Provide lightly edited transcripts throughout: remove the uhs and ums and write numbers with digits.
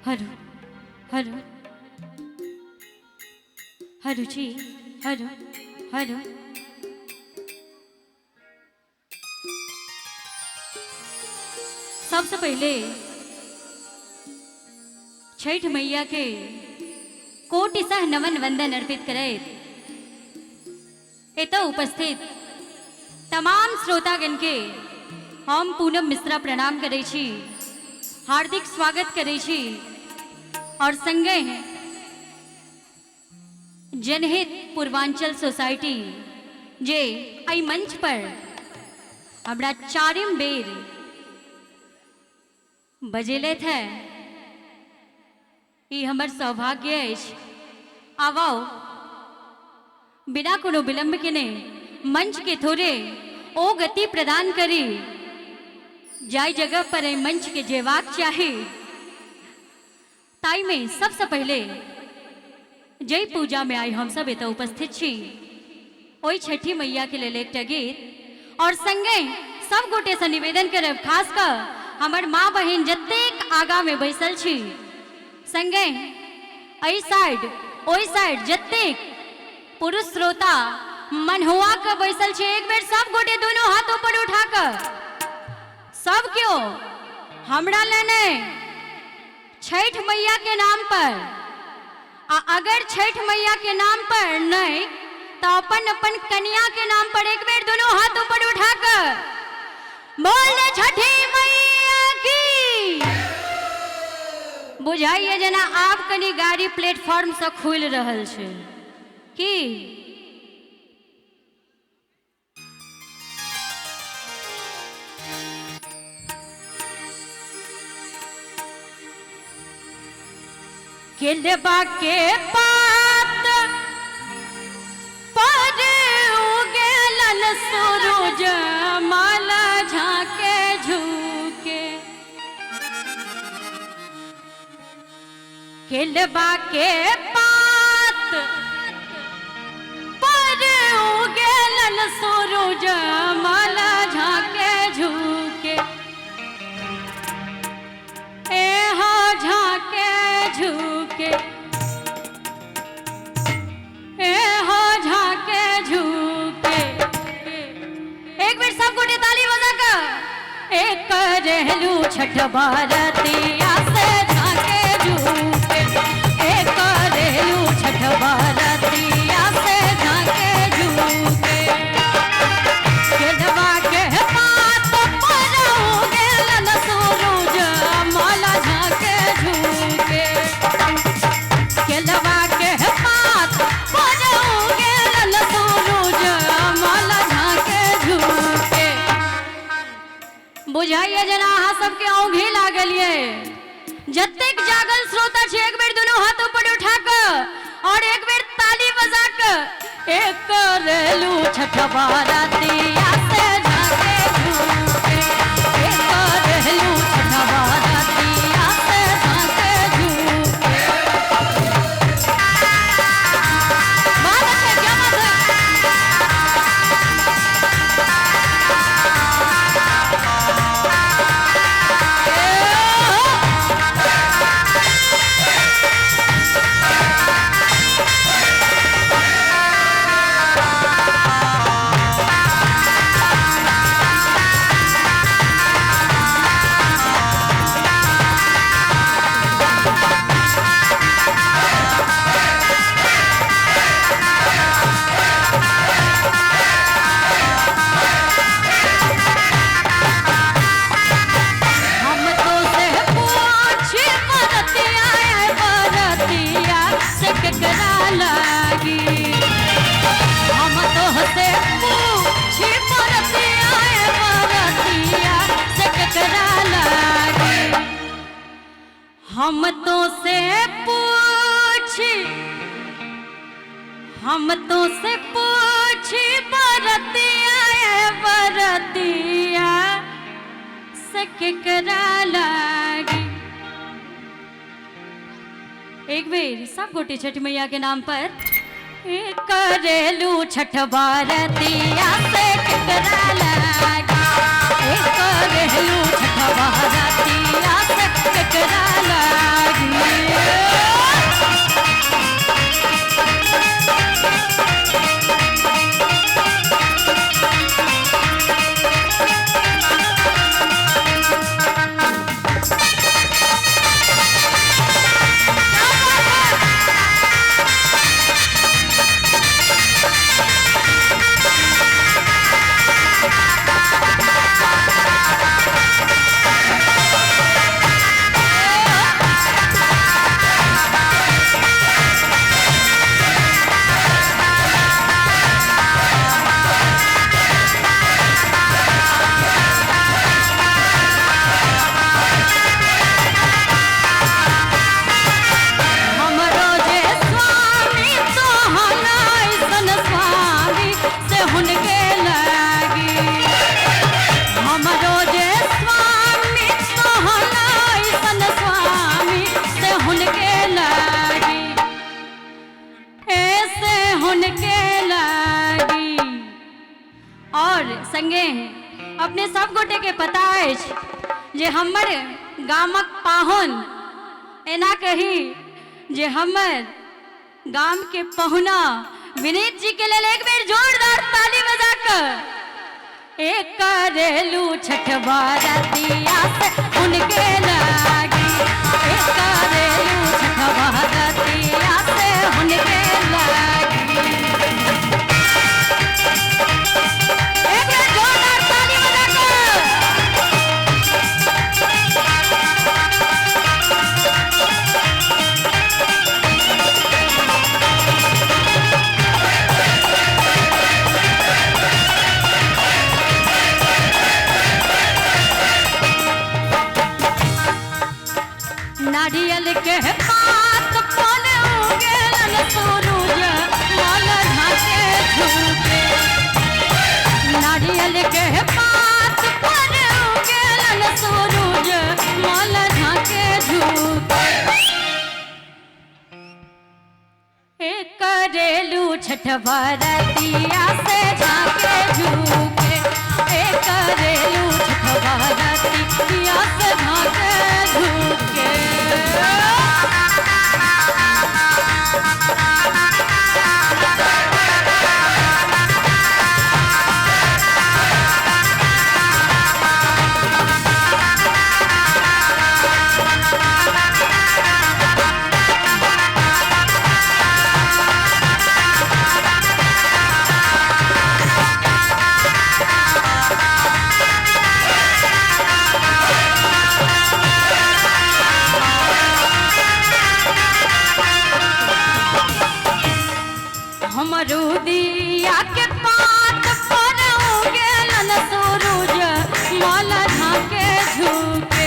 Hello hello hello जी, hello hello. सबसे पहले छठ मैया के कोटि सह नमन वंदन अर्पित करे एतो उपस्थित तमाम श्रोतागण के हम पूनम मिश्रा प्रणाम करे छी, हार्दिक स्वागत करे छी। और संगे जनहित पूर्वांचल सोसाइटी जे आई मंच पर हमरा चारिम बेर बजेले थे, ये हमर सौभाग्य अछि। आवाओ बिना कोनो विलंब केने मंच के थोड़े ओ गति प्रदान करी जाय जगह पर मंच के जेवाक चाहे। ताई में सबसे पहले जय पूजा में आई हम सब एत उपस्थित छी, ओई छठी मैया के लेल एकटा गीत और संगे सब गोटे से निवेदन करब, खास कर हमर माँ बहन जतेक आगा में बैसल छी, संगे एई साइड ओई साइड जतेक पुरुष श्रोता मन हुआ के बैसल छी, एक बेर सब गोटे दोनों हाथ ऊपर उठाकर सब क्यों हमरा लेने छठ मैया के नाम पर, अगर छठ मैया के नाम पर नहीं तो अपन अपन कन्या के नाम पर एक बेर दोनों हाथ ऊपर उठाकर बोल छठी मैया की। बुझाइए जना आप कनी गाड़ी प्लेटफॉर्म से खुल रहल छे की केलबा के पात पर उगेलन सूरज माला झाके झुके, केलबा के पात पर उगेलन सूरज माला झाके झुके, ए हो झाके झुके, ए हो झाके झुके। एक बार सब गोटे ताली बजा कर एक रहलू छठ बरतिया से झाके झुके, एक रहलू छठ बरतिया से झाके झुके। केलवा के पात पर उगेलन सूरज माला झाके झुके, केलवा के पात पर उगेलन सूरज माला झाके झुके। बुझाइए जना अहाँ सबके औंधी लागल ये, जतेक जागल श्रोता छे एक बेर दोनों हाथ ऊपर उठा कर और एक बेर ताली बजा कर एक रेलू छठ बरतिया से झाके झुके, एक रेलू छठ बरतिया से झाके झुके। बात है क्या बात है? हम तो से पूछी, हम तो से पूछी बरतिया बरतिया से केकरा लागी। एक बेर सब गोटे छठ मैया के नाम पर करेलू छठ बरतिया से केकरा लागी, करेलू छठ बरतिया से केकरा लागी। अपने सब गोटे के पता है जे हमर गामक पाहुन एना कही जे हमर गाम के पहुना विनीत जी के लिए एक बेर जोरदार ताली बजा कर एक करेलू छठ बरतिया से उनके लागी एक करेलू छठ बरतिया से उनके लागी एक बेर जोरदार ताली बजा कर नारियल के पात पर उगेलन सूरज माल ढाके झुके नारियल के पात पर उगेलन सूरज माल ढाके झुके एक करेलू छठ बरतिया से झाके झुके एक करेलू छठ बरतिया से झाके झुके अमरूदिया के पात पर उगेलन सूरज माल ढाके झुके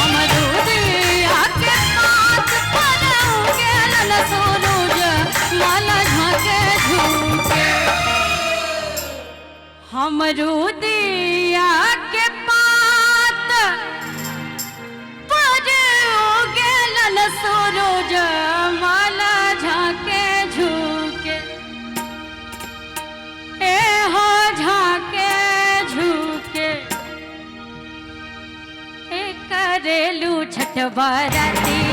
अमरूदिया के पात पर उगेलन सूरज माल ढाके झुके अमरूदिया के पात पर उगेलन सूरज माल ढाके झुके करेलू छठ बरतिया